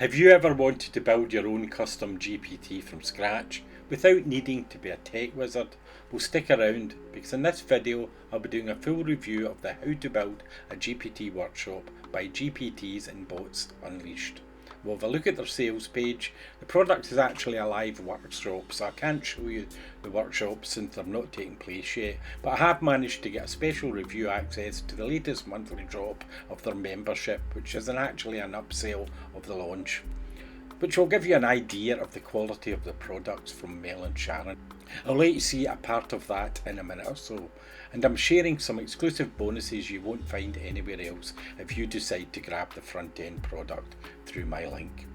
Have you ever wanted to build your own custom GPT from scratch without needing to be a tech wizard? Well, stick around because in this video I'll be doing a full review of the How to Build a GPT workshop by GPTs Bots Unleashed. We'll have a look at their sales page. The product is actually a live workshop, so I can't show you the workshop since they're not taking place yet, but I have managed to get a special review access to the latest monthly drop of their membership, which is actually an upsell of the launch, which will give you an idea of the quality of the products from Mel and Sharon. I'll let you see a part of that in a minute or so, and I'm sharing some exclusive bonuses you won't find anywhere else if you decide to grab the front end product through my link.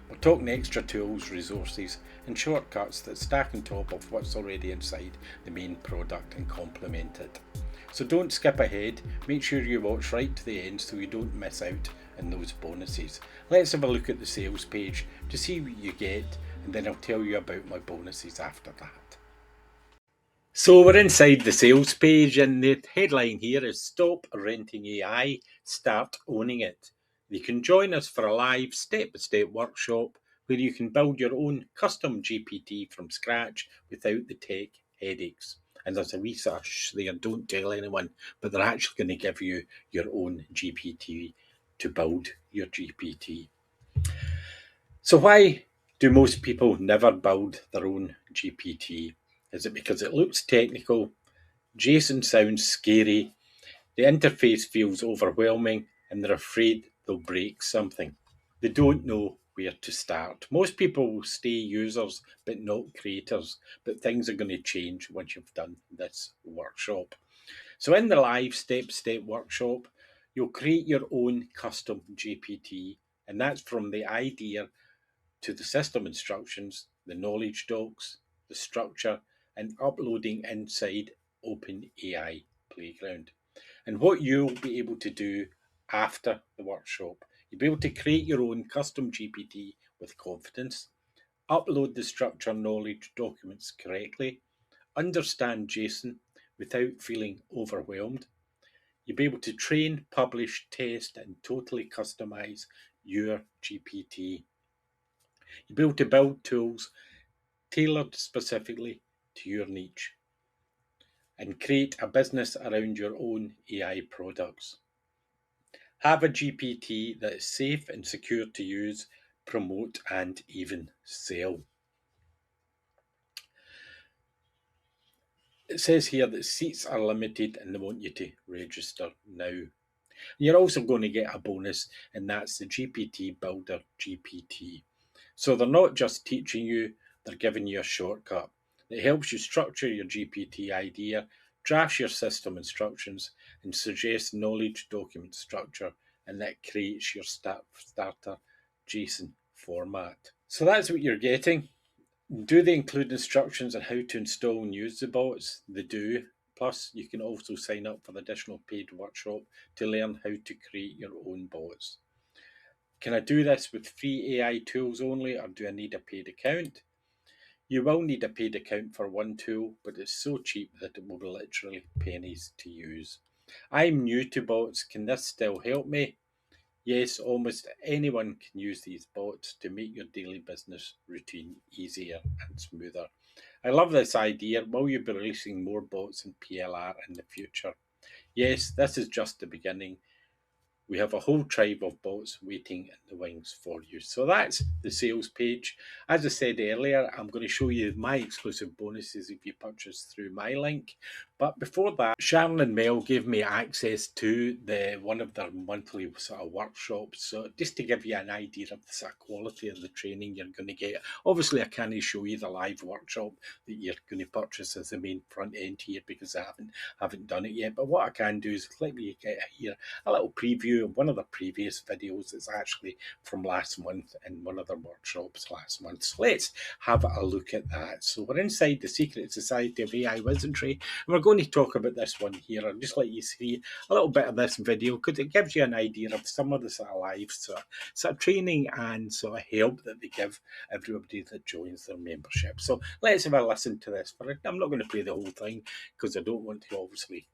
We're talking extra tools, resources and shortcuts that stack on top of what's already inside the main product and complement it. So don't skip ahead, make sure you watch right to the end so you don't miss out on those bonuses. Let's have a look at the sales page to see what you get, and then I'll tell you about my bonuses after that. So we're inside the sales page, and the headline here is Stop Renting AI, Start Owning It. You can join us for a live step-by-step workshop where you can build your own custom GPT from scratch without the tech headaches. And there's a research there, don't tell anyone, but they're actually going to give you your own GPT to build your GPT. So why do most people never build their own GPT? Is it because it looks technical? Jason sounds scary, the interface feels overwhelming, and they're afraid they'll break something. They don't know where to start. Most people will stay users but not creators, but things are going to change once you've done this workshop. So in the live step-step workshop, you'll create your own custom GPT, and that's from the idea to the system instructions, the knowledge docs, the structure, and uploading inside OpenAI Playground. And what you'll be able to do after the workshop, you'll be able to create your own custom GPT with confidence, upload the structure knowledge documents correctly, understand JSON without feeling overwhelmed. You'll be able to train, publish, test, and totally customize your GPT. You'll be able to build tools tailored specifically to your niche and create a business around your own AI products. Have a GPT that is safe and secure to use, promote, and even sell. It says here that seats are limited and they want you to register now. You're also going to get a bonus, and that's the GPT Builder GPT. So they're not just teaching you, they're giving you a shortcut that helps you structure your GPT idea, drafts your system instructions, and suggests knowledge document structure, and that creates your starter JSON format. So that's what you're getting. Do they include instructions on how to install and use the bots? They do. Plus, you can also sign up for the additional paid workshop to learn how to create your own bots. Can I do this with free AI tools only, or do I need a paid account? You will need a paid account for one tool, but it's so cheap that it will be literally pennies to use. I'm new to bots. Can this still help me? Yes, almost anyone can use these bots to make your daily business routine easier and smoother. I love this idea. Will you be releasing more bots in PLR in the future? Yes, this is just the beginning. We have a whole tribe of bots waiting in the wings for you. So that's the sales page. As I said earlier, I'm going to show you my exclusive bonuses if you purchase through my link. But before that, Sharon and Mel gave me access to one of their monthly sort of workshops. So just to give you an idea of the sort of quality of the training you're going to get. Obviously, I can't show you the live workshop that you're going to purchase as the main front end here because I haven't done it yet. But what I can do is let me get here a little preview of one of the previous videos. It's actually from last month in one of the workshops last month. So let's have a look at that. So we're inside the Secret Society of AI Wizardry, and we're going to talk about this one here. I'll just let you see a little bit of this video because it gives you an idea of some of the sort of live sort of training and sort of help that they give everybody that joins their membership. So let's have a listen to this. I'm not going to play the whole thing because I don't want to obviously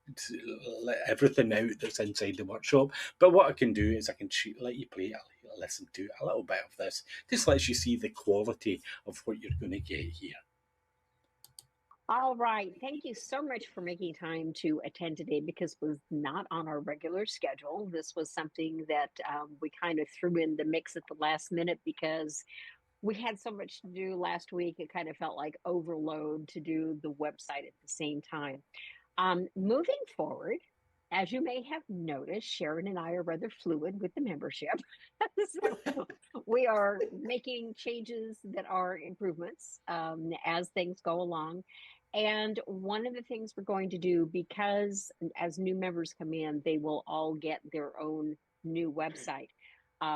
let everything out that's inside the workshop. But what I can do is I can let you play a listen to a little bit of this. This lets you see the quality of what you're going to get here. All right. Thank you so much for making time to attend today because it was not on our regular schedule. This was something that we kind of threw in the mix at the last minute because we had so much to do last week. It kind of felt like overload to do the website at the same time. Moving forward, as you may have noticed, Sharon and I are rather fluid with the membership. So we are making changes that are improvements as things go along. And one of the things we're going to do, because as new members come in, they will all get their own new website.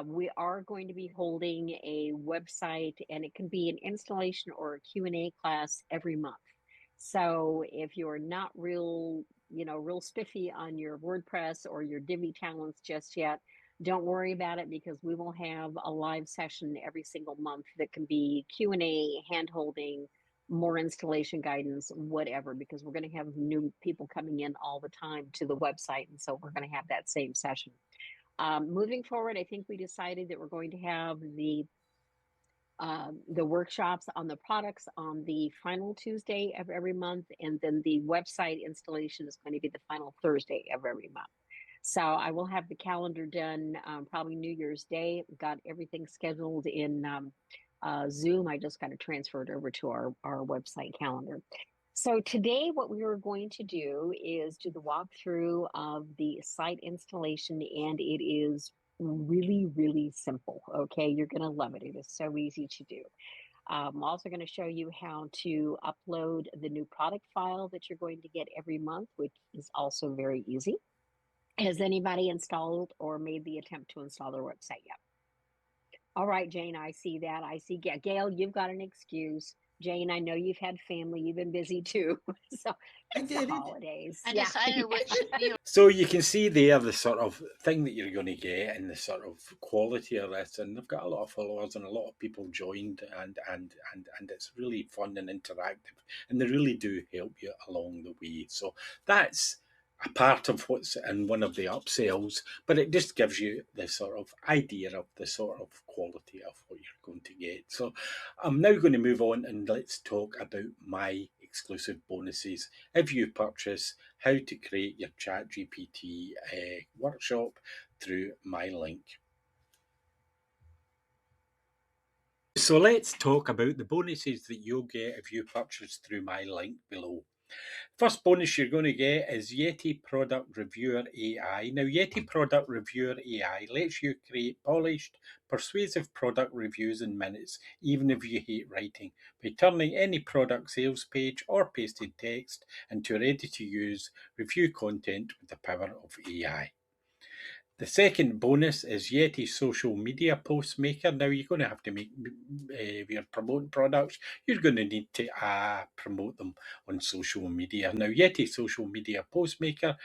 We are going to be holding a website, and it can be an installation or a Q&A class every month. So if you're not real spiffy on your WordPress or your Divi talents just yet, don't worry about it because we will have a live session every single month that can be Q&A, hand holding, more installation guidance, whatever, because we're going to have new people coming in all the time to the website. And so we're going to have that same session. Moving forward, I think we decided that we're going to have the workshops on the products on the final Tuesday of every month, and then the website installation is going to be the final Thursday of every month. So I will have the calendar done probably New Year's Day. Got everything scheduled in Zoom. I just got to transfer it over to our website calendar. So today what we are going to do is do the walkthrough of the site installation, and it is really, really simple. Okay, you're going to love it. It is so easy to do. I'm also going to show you how to upload the new product file that you're going to get every month, which is also very easy. Has anybody installed or made the attempt to install their website yet? All right, Jane, I see that. I see Gail, you've got an excuse. Jane, I know you've had family, you've been busy too. So I it's the did it. holidays. I Yeah. decided which viewer. So you can see there the sort of thing that you're going to get and the sort of quality of this, and they've got a lot of followers and a lot of people joined, and it's really fun and interactive, and they really do help you along the way. So that's a part of what's in one of the upsells, but it just gives you the sort of idea of the sort of quality of what you're going to get. So I'm now going to move on and let's talk about my exclusive bonuses. If you purchase how to create your ChatGPT workshop through my link. So let's talk about the bonuses that you'll get if you purchase through my link below. First bonus you're going to get is Yeti Product Reviewer AI. Now, Yeti Product Reviewer AI lets you create polished, persuasive product reviews in minutes, even if you hate writing, by turning any product sales page or pasted text into ready-to-use review content with the power of AI. The second bonus is Yeti Social Media Post Maker. Now you're going to have to make, if you're promoting products, you're going to need to promote them on social media. Now Yeti Social Media Post Maker.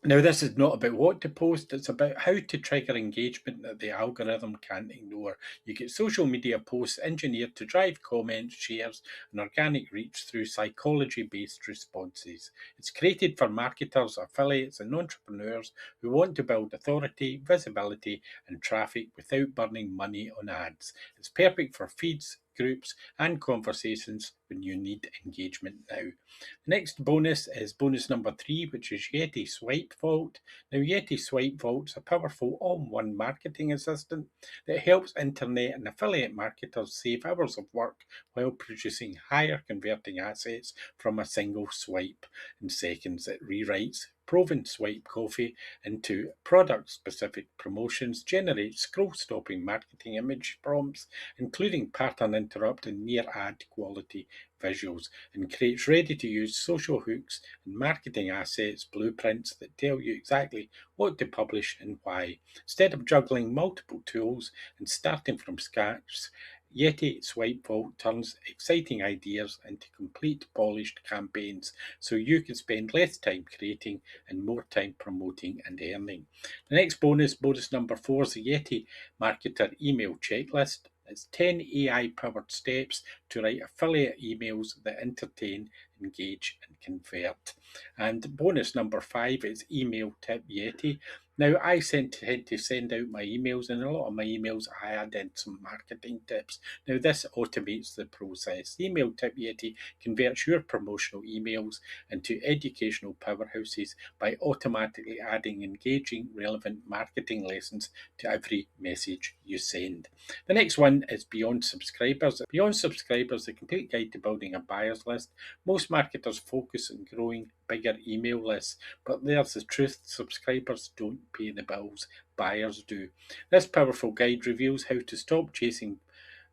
Now, this is not about what to post, it's about how to trigger engagement that the algorithm can't ignore. You get social media posts engineered to drive comments, shares, and organic reach through psychology-based responses. It's created for marketers, affiliates, and entrepreneurs who want to build authority, visibility, and traffic without burning money on ads. It's perfect for feeds, groups, and conversations when you need engagement now. The next bonus is bonus number 3, which is Yeti Swipe Vault. Now, Yeti Swipe Vault is a powerful all-in-one marketing assistant that helps internet and affiliate marketers save hours of work while producing higher converting assets from a single swipe. In seconds, it rewrites proven swipe copy into product-specific promotions, generates scroll-stopping marketing image prompts, including pattern interrupt and near-ad quality visuals, and creates ready-to-use social hooks and marketing assets blueprints that tell you exactly what to publish and why. Instead of juggling multiple tools and starting from scratch, Yeti Swipe Vault turns exciting ideas into complete polished campaigns so you can spend less time creating and more time promoting and earning. The next bonus number 4, is the Yeti Marketer Email Checklist. It's 10 AI-powered steps to write affiliate emails that entertain, engage, and convert. And bonus number 5 is Email Tip Yeti. Now, I tend to send out my emails, and a lot of my emails I add in some marketing tips. Now, this automates the process. The email tip Yeti converts your promotional emails into educational powerhouses by automatically adding engaging, relevant marketing lessons to every message you send. The next one is Beyond Subscribers. Beyond Subscribers, the complete guide to building a buyers list. Most marketers focus on growing bigger email lists, but there's the truth: subscribers don't pay the bills, buyers do. This powerful guide reveals how to stop chasing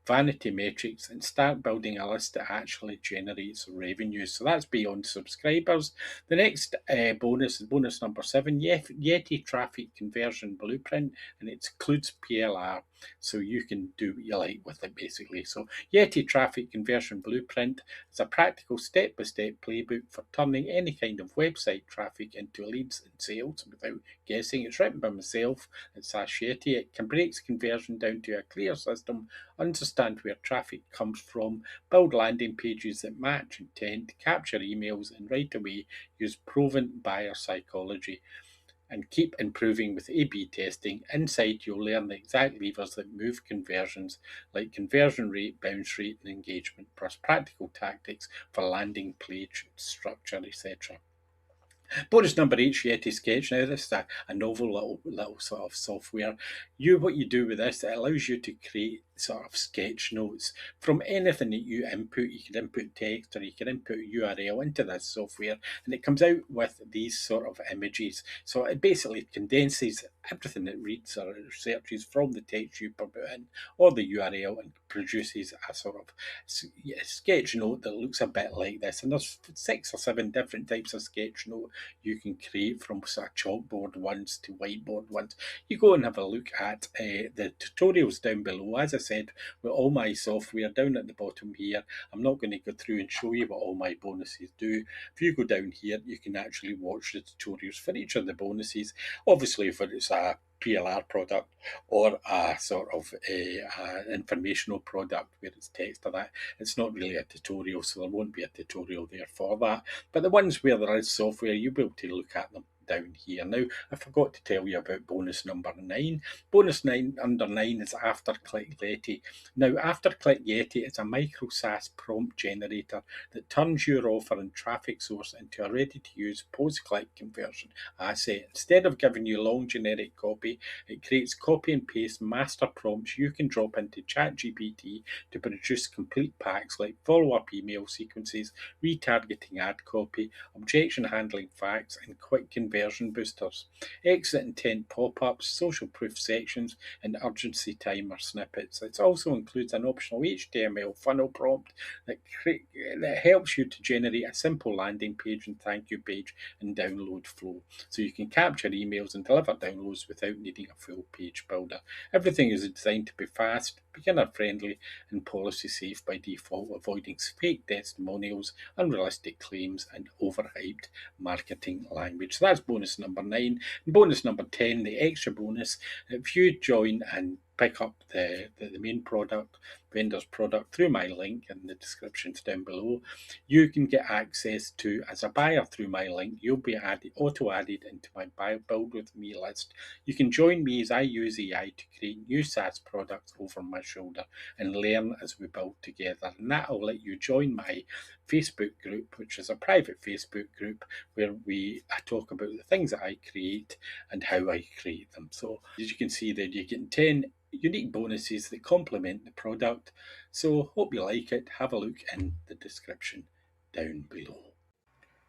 vanity metrics and start building a list that actually generates revenue. So that's Beyond Subscribers. The next bonus is bonus number 7, Yeti Traffic Conversion Blueprint, and it includes PLR. So you can do what you like with it basically. So Yeti Traffic Conversion Blueprint is a practical step-by-step playbook for turning any kind of website traffic into leads and sales without guessing. It's written by myself. It's Ash Yeti. It can break conversion down to a clear system, understand where traffic comes from, build landing pages that match intent, capture emails, and right away use proven buyer psychology and keep improving with A/B testing. Inside, you'll learn the exact levers that move conversions, like conversion rate, bounce rate, and engagement, plus practical tactics for landing page structure, etc. Bonus number 8, Yeti Sketch. Now, this is a novel little sort of software. What you do with this, it allows you to create sort of sketch notes from anything that you input. You can input text or you can input a URL into this software, and it comes out with these sort of images. So it basically condenses everything it reads or searches from the text you put in or the URL and produces a sort of sketch note that looks a bit like this. And there's 6 or 7 different types of sketch note you can create, from sort of chalkboard ones to whiteboard ones. You go and have a look at the tutorials down below. As I said, with all my software down at the bottom here, I'm not going to go through and show you what all my bonuses do. If you go down here, you can actually watch the tutorials for each of the bonuses. Obviously, if it's a PLR product or a sort of informational product where it's text or that, it's not really a tutorial, so there won't be a tutorial there for that. But the ones where there is software, you'll be able to look at them down here. Now, I forgot to tell you about bonus number 9. Bonus 9 under 9 is AfterClick Yeti. Now, AfterClick Yeti is a micro SaaS prompt generator that turns your offer and traffic source into a ready-to-use post-click conversion asset. Instead of giving you long generic copy, it creates copy and paste master prompts you can drop into ChatGPT to produce complete packs like follow-up email sequences, retargeting ad copy, objection handling facts, and quick conversion boosters, exit intent pop-ups, social proof sections, and urgency timer snippets. It also includes an optional HTML funnel prompt that helps you to generate a simple landing page and thank you page and download flow, so you can capture emails and deliver downloads without needing a full page builder. Everything is designed to be fast, beginner friendly, and policy safe by default, avoiding fake testimonials, unrealistic claims, and overhyped marketing language. So that's bonus number 9. And bonus number 10, the extra bonus. If you join and pick up the main product, vendor's product, through my link in the descriptions down below, you can get access to, as a buyer through my link, you'll be auto-added into my Build With Me list. You can join me as I use AI to create new SaaS products over my shoulder and learn as we build together. And that'll let you join my Facebook group, which is a private Facebook group where I talk about the things that I create and how I create them. So as you can see there, you get 10 unique bonuses that complement the product. So hope you like it. Have a look in the description down below.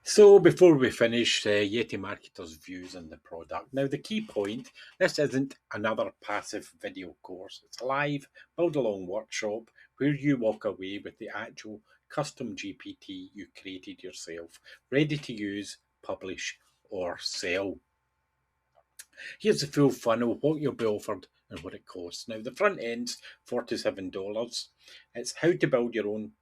So before we finish, Yeti Marketer's views on the product. Now, the key point: this isn't another passive video course. It's a live build-along workshop where you walk away with the actual custom GPT you created yourself, ready to use, publish, or sell. Here's the full funnel, what you'll be offered and what it costs. Now, the front end's $47. It's how to build your own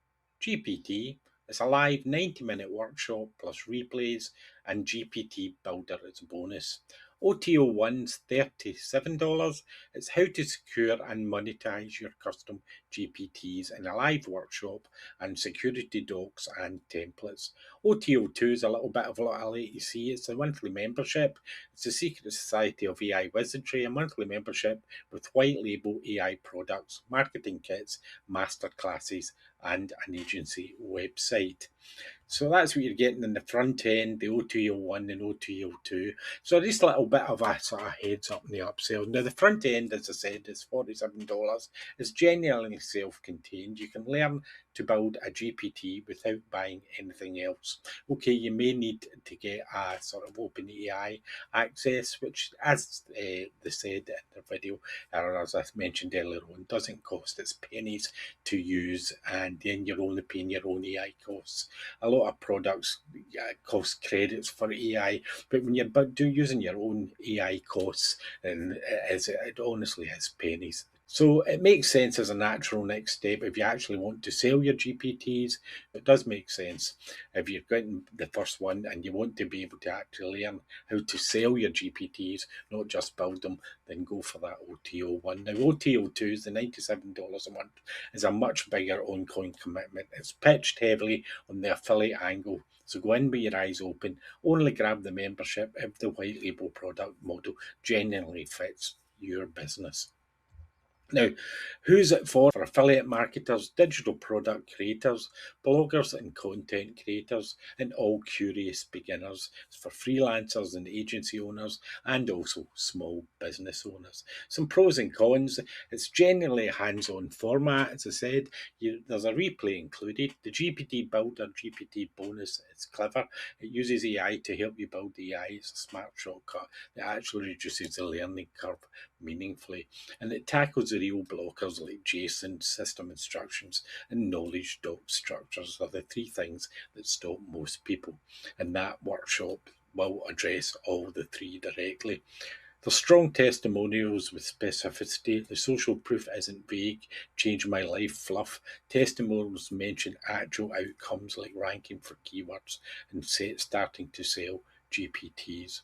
GPT. It's a live 90-minute workshop plus replays and GPT Builder as a bonus. OTO1's $37. It's how to secure and monetize your custom GPTs in a live workshop and security docs and templates. OTO2 is a little bit of what I like to see. It's a monthly membership. It's the Secret Society of AI Wizardry, a monthly membership with white label AI products, marketing kits, masterclasses, and an agency website. So that's what you're getting in the front end, the OTO1 and OTO2. So just a little bit of a sort of heads up in the upsell. Now the front end, as I said, is $47. It's genuinely self-contained. You can learn to build a GPT without buying anything else. Okay, you may need to get a sort of OpenAI access, which, as they said in the video, or as I mentioned earlier on, doesn't cost its pennies to use, and then you're only paying your own AI costs. A lot of products cost credits for AI, but when you're using your own AI costs, and it honestly is pennies. So it makes sense as a natural next step if you actually want to sell your GPTs. It does make sense if you're getting the first one and you want to be able to actually learn how to sell your GPTs, not just build them, then go for that OTO1. Now OTO2 is the $97 a month, is a much bigger ongoing commitment. It's pitched heavily on the affiliate angle. So go in with your eyes open, only grab the membership if the white label product model genuinely fits your business. Now, who's it for? For affiliate marketers, digital product creators, bloggers and content creators, and all curious beginners. It's for freelancers and agency owners, and also small business owners. Some pros and cons. It's generally a hands-on format, as I said. There's a replay included. The GPT Builder GPT bonus is clever. It uses AI to help you build AI. It's a smart shortcut that actually reduces the learning curve meaningfully, and it tackles the real blockers like JSON, system instructions, and knowledge doc structures are the three things that stop most people, and that workshop will address all the three directly. There's strong testimonials with specificity. The social proof isn't vague, change my life fluff. Testimonials mention actual outcomes like ranking for keywords and starting to sell GPTs.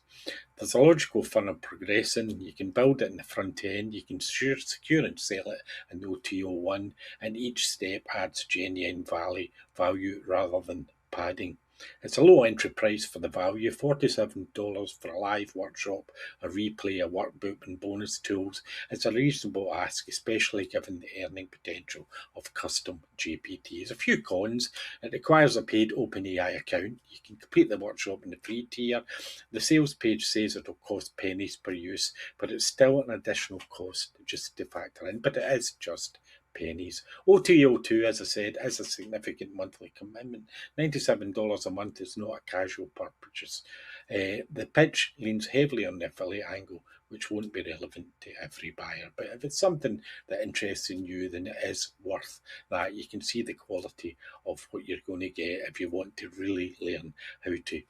There's a logical funnel progressing. You can build it in the front end, you can secure and sell it in OTO1, and each step adds genuine value rather than padding. It's a low entry price for the value, $47 for a live workshop, a replay, a workbook, and bonus tools. It's a reasonable ask, especially given the earning potential of custom GPTs. A few cons: it requires a paid OpenAI account. You can complete the workshop in the free tier. The sales page says it'll cost pennies per use, but it's still an additional cost just to factor in, but it is just pennies. OTO2, as I said, is a significant monthly commitment. $97 a month is not a casual purchase. The pitch leans heavily on the affiliate angle, which won't be relevant to every buyer. But if it's something that interests in you, then it is worth that. You can see the quality of what you're going to get if you want to really learn how to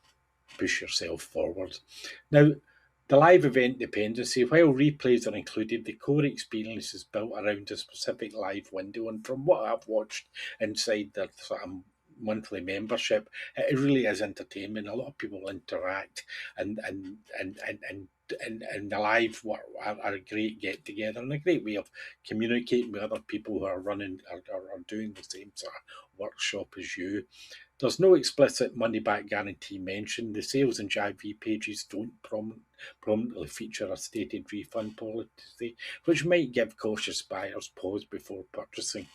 push yourself forward. Now, the live event dependency, while replays are included, the core experience is built around a specific live window. And from what I've watched inside the sort of monthly membership, it really is entertainment. A lot of people interact, and the live are a great get together and a great way of communicating with other people who are running or are doing the same sort of workshop as you. There's no explicit money-back guarantee mentioned. The sales and JV pages don't prominently feature a stated refund policy, which might give cautious buyers pause before purchasing.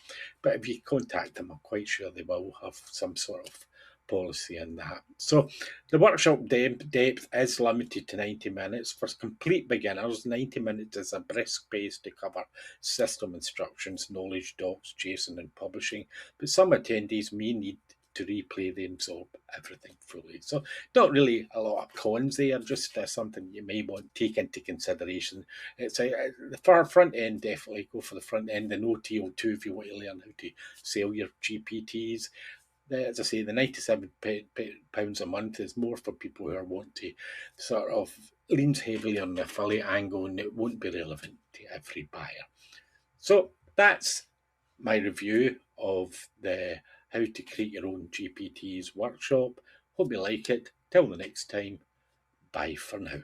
But if you contact them, I'm quite sure they will have some sort of policy in that. So the workshop depth is limited to 90 minutes. For complete beginners, 90 minutes is a brisk pace to cover system instructions, knowledge docs, JSON, and publishing. But some attendees may need to replay the absorb everything fully. So not really a lot of cons there, just something you may want to take into consideration. It's the far front end, definitely go for the front end, and OTO2 if you want to learn how to sell your GPTs. As I say, the £97 a month is more for people who are want to sort of leans heavily on the affiliate angle, and it won't be relevant to every buyer. So that's my review of the how to create your own GPTs workshop. Hope you like it. Till the next time, bye for now.